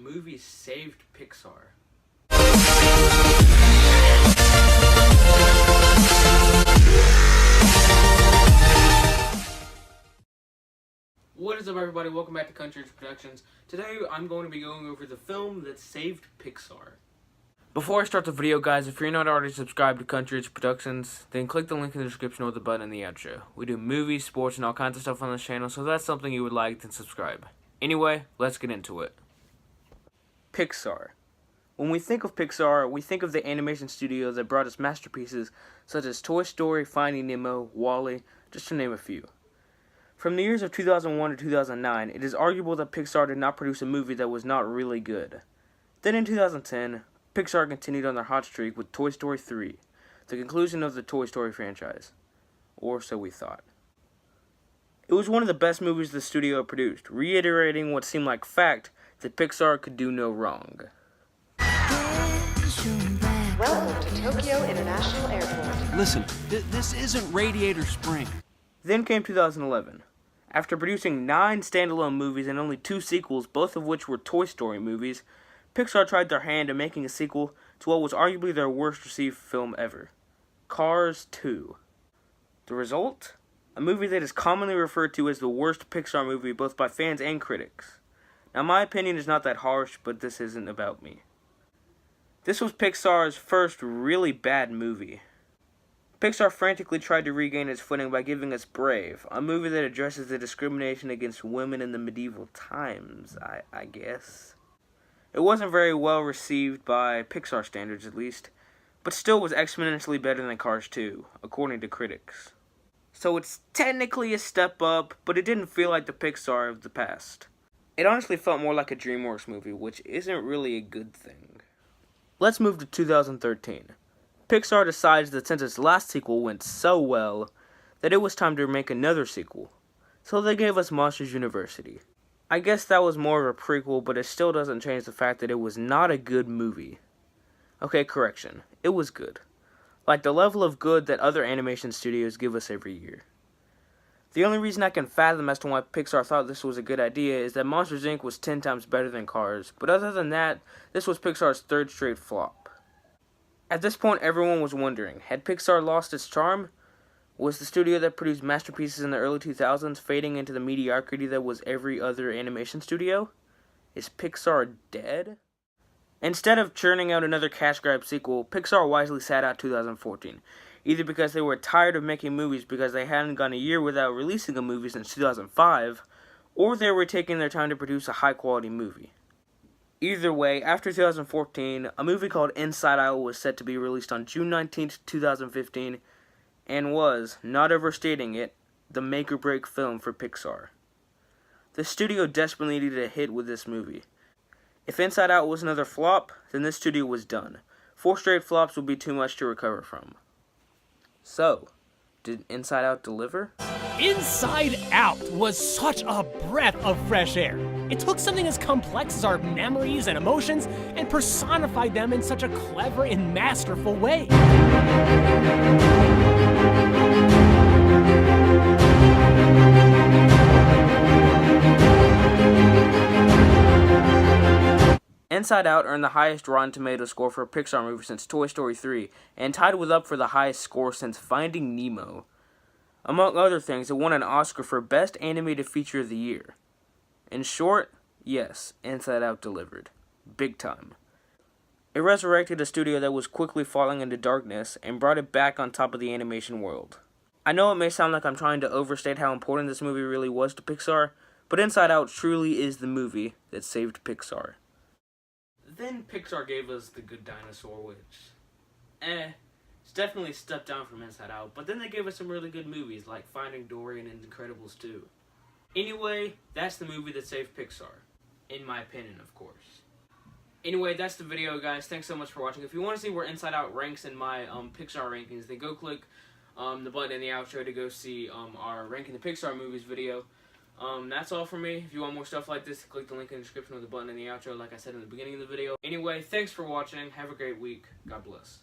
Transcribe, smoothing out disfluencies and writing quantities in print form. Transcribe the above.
movie Saved Pixar. What is up, everybody? Welcome back to Country Ridge Productions. Today I'm going to be going over the film that saved Pixar. Before I start the video, guys, if you're not already subscribed to Country Ridge Productions, then click the link in the description or the button in the outro. We do movies, sports, and all kinds of stuff on this channel, so if that's something you would like, then subscribe. Anyway, let's get into it. Pixar. When we think of Pixar, we think of the animation studio that brought us masterpieces such as Toy Story, Finding Nemo, WALL-E, just to name a few. From the years of 2001 to 2009, it is arguable that Pixar did not produce a movie that was not really good. Then in 2010, Pixar continued on their hot streak with Toy Story 3, the conclusion of the Toy Story franchise. Or so we thought. It was one of the best movies the studio produced, reiterating what seemed like fact that Pixar could do no wrong. Welcome to Tokyo International Airport. Listen, this isn't Radiator Spring. Then came 2011. After producing 9 standalone movies and only 2 sequels, both of which were Toy Story movies, Pixar tried their hand at making a sequel to what was arguably their worst received film ever, Cars 2. The result? A movie that is commonly referred to as the worst Pixar movie both by fans and critics. Now my opinion is not that harsh, but this isn't about me. This was Pixar's first really bad movie. Pixar frantically tried to regain its footing by giving us Brave, a movie that addresses the discrimination against women in the medieval times, I guess. It wasn't very well received by Pixar standards, at least, but still was exponentially better than Cars 2, according to critics. So it's technically a step up, but it didn't feel like the Pixar of the past. It honestly felt more like a DreamWorks movie, which isn't really a good thing. Let's move to 2013. Pixar decides that since its last sequel went so well, that it was time to make another sequel. So they gave us Monsters University. I guess that was more of a prequel, but it still doesn't change the fact that it was not a good movie. Okay, correction. It was good. Like the level of good that other animation studios give us every year. The only reason I can fathom as to why Pixar thought this was a good idea is that Monsters Inc. was 10 times better than Cars, but other than that, this was Pixar's 3rd straight flop. At this point, everyone was wondering, had Pixar lost its charm? Was the studio that produced masterpieces in the early 2000s fading into the mediocrity that was every other animation studio? Is Pixar dead? Instead of churning out another cash grab sequel, Pixar wisely sat out 2014, either because they were tired of making movies because they hadn't gone a year without releasing a movie since 2005, or they were taking their time to produce a high-quality movie. Either way, after 2014, a movie called Inside Out was set to be released on June 19, 2015, and was, not overstating it, the make-or-break film for Pixar. The studio desperately needed a hit with this movie. If Inside Out was another flop, then this studio was done. 4 straight flops would be too much to recover from. So, did Inside Out deliver? Inside Out was such a breath of fresh air. It took something as complex as our memories and emotions and personified them in such a clever and masterful way. Inside Out earned the highest Rotten Tomatoes score for a Pixar movie since Toy Story 3, and tied with up for the highest score since Finding Nemo. Among other things, it won an Oscar for Best Animated Feature of the Year. In short, yes, Inside Out delivered. Big time. It resurrected a studio that was quickly falling into darkness, and brought it back on top of the animation world. I know it may sound like I'm trying to overstate how important this movie really was to Pixar, but Inside Out truly is the movie that saved Pixar. Then Pixar gave us The Good Dinosaur, which, it's definitely a step down from Inside Out, but then they gave us some really good movies, like Finding Dory and Incredibles 2. Anyway, that's the movie that saved Pixar. In my opinion, of course. Anyway, that's the video, guys. Thanks so much for watching. If you want to see where Inside Out ranks in my Pixar rankings, then go click the button in the outro to go see our Ranking the Pixar Movies video. That's all from me. If you want more stuff like this, click the link in the description or the button in the outro, like I said in the beginning of the video. Anyway, thanks for watching. Have a great week. God bless.